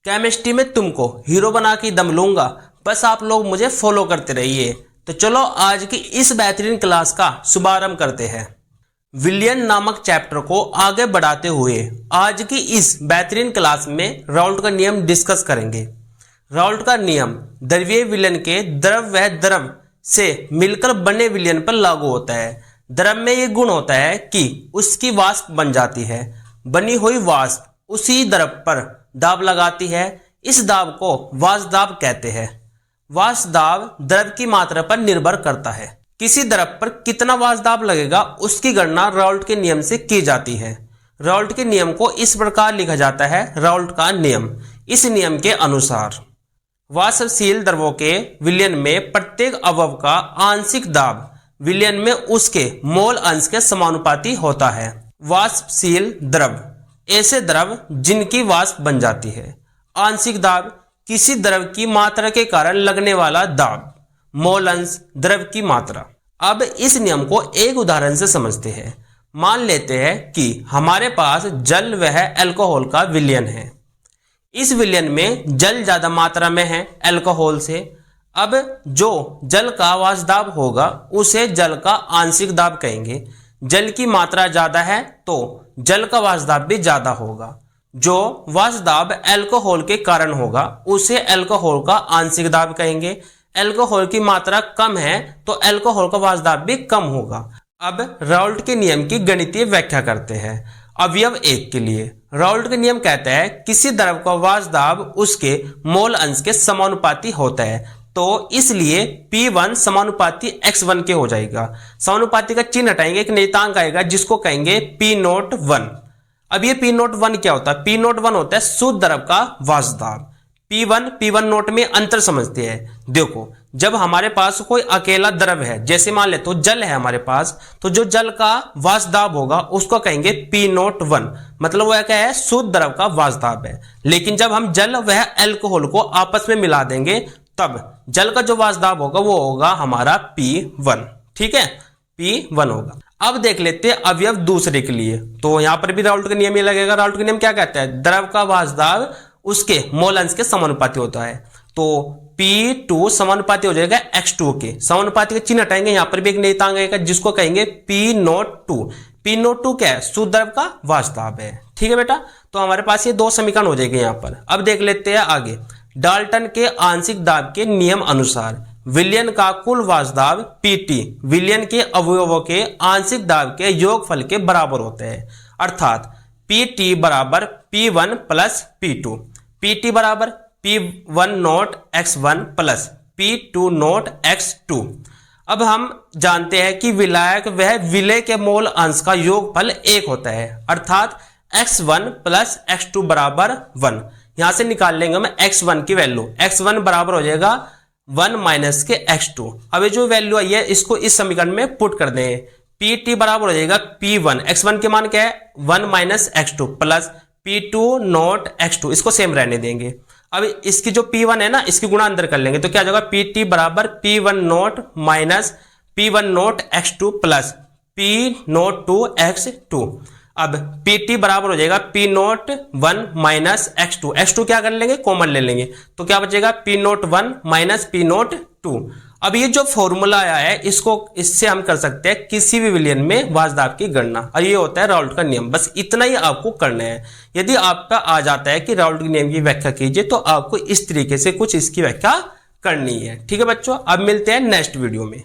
Chemistry में तुमको hero बना के दम लूंगा, बस आप लोग मुझे फॉलो करते रहिए। तो चलो आज की इस बेहतरीन क्लास का शुभारंभ करते हैं। विलियन नामक चैप्टर को आगे बढ़ाते हुए आज की इस बेहतरीन क्लास में राउल्ट का नियम डिस्कस करेंगे। राउल्ट का नियम द्रव्यीय विलयन के द्रव व द्रव से मिलकर बने विलयन पर लागू होता है। द्रव में ये गुण होता है कि उसकी वाष्प बन जाती है। बनी हुई वाष्प उसी द्रव पर दाब लगाती है। इस दाब को वाष्प दाब कहते हैं। वाष्प दाब द्रव की मात्रा पर निर्भर करता है। किसी द्रव पर कितना वाष्प दाब लगेगा उसकी गणना राउल्ट के नियम से की जाती है। राउल्ट के नियम को इस प्रकार लिखा जाता है, राउल्ट का नियम। इस नियम के अनुसार वाष्पशील द्रवों के विलयन में प्रत्येक अवयव का आंशिक दाब विलयन में उसके मोल अंश के समानुपाती होता है। वाष्पशील द्रव ऐसे द्रव जिनकी वाष्प बन जाती है। आंशिक दाब किसी द्रव की मात्रा के कारण लगने वाला दाब। मोल अंश द्रव की मात्रा। अब इस नियम को एक उदाहरण से समझते हैं। मान लेते हैं कि हमारे पास जल व अल्कोहल का विलयन है। इस विलयन में जल ज्यादा मात्रा में है अल्कोहल से। अब जो जल का वाष्प दाब होगा उसे जल का आंशिक दाब कहेंगे। जल की मात्रा ज्यादा है तो जल का वाष्प दाब भी ज्यादा होगा। जो वाष्प दाब अल्कोहल के कारण होगा उसे अल्कोहल का आंशिक दाब कहेंगे। अल्कोहल की मात्रा कम है तो अल्कोहल का वाष्प दाब भी कम होगा। अब राउल्ट के नियम की गणितीय व्याख्या करते हैं। अवयव 1 के लिए राउल्ट के नियम कहता है किसी द्रव का वाष्प दाब उसके मोल अंश के समानुपाती होता है। तो इसलिए P1 समानुपाती x1 के हो जाएगा। समानुपाती का चिन्ह हटाएंगे, एक नियतांक आएगा जिसको कहेंगे P01। अब ये P01 क्या होता है? P01 होता है शुद्ध द्रव का वाष्प दाब। P1 नोट में अंतर समझते हैं। देखो, जब हमारे पास कोई अकेला द्रव है, जैसे मान ले तो जल है हमारे पास, तो जो जल का वाष्प दाब होगा उसको कहेंगे P01। मतलब वह क्या है? शुद्ध द्रव का वाष्प दाब है। लेकिन जब हम जल वह अल्कोहल को आपस में मिला देंगे तब जल का जो वाष्प दाब होगा वो होगा हमारा P1। ठीक है, P1 होगा। अब देख लेते हैं अवयव दूसरे के लिए। तो यहां पर भी राउल्ट का नियम ही लगेगा। राउल्ट का नियम क्या कहता है? द्रव का वाष्प दाब उसके मोल अंश के समानुपाती होता है। तो P2 समानुपाती हो जाएगा X2 के। समानुपाती का चिन्ह हटाएंगे, यहां पर भी एक नियतांक आएगा जिसको कहेंगे P02। P02 क्या है? शुद्ध द्रव का वाष्प दाब है। ठीक है बेटा, तो हमारे पास ये दो समीकरण हो जाएंगे यहां पर। अब देख लेते हैं आगे। डाल्टन के आंशिक दाब के नियम अनुसार विलयन का कुल वाष्प दाब Pt विलयन के अवयवों के आंशिक दाब के योगफल के बराबर होते हैं। अर्थात Pt बराबर P1 प्लस P2। Pt बराबर P1 note x1 plus P2 note x2। अब हम जानते हैं कि विलायक वह विलय के मोल अंश का योगफल 1 होता है। अर्थात x1 प्लस x2 बराबर 1। यहां से निकाल लेंगे हम x1 की वैल्यू। x1 बराबर हो जाएगा 1 माइनस के x2। अब ये जो वैल्यू आई है इसको इस समीकरण में पुट कर देंगे। Pt बराबर हो जाएगा P1। x1 के मान क्या है? 1 minus x2 plus P2 note x2। इसको सेम रहने देंगे। अब इसकी जो P1 है ना, इसकी गुणा अंदर कर लेंगे तो क्या हो जाएगा? Pt बराबर P1 note minus P1 note x2 plus P note 2 x2। अब Pt बराबर हो जाएगा P note 1 minus x2। x2 क्या कर लेंगे? कॉमन ले लेंगे तो क्या बचेगा? P note 1 minus P note 2। अब ये जो फॉर्मूला आया है इससे हम कर सकते हैं किसी भी विलयन में वाष्प दाब की गणना, और ये होता है राउल्ट का नियम। बस इतना ही आपको करना है। यदि आपका आ जाता है कि राउल्ट के नियम की व्याख्या कीजिए तो आपको इस तरीके से कुछ इसकी व्याख्या करनी है। ठीक है बच्चों, अब मिलते हैं नेक्स्ट वीडियो में।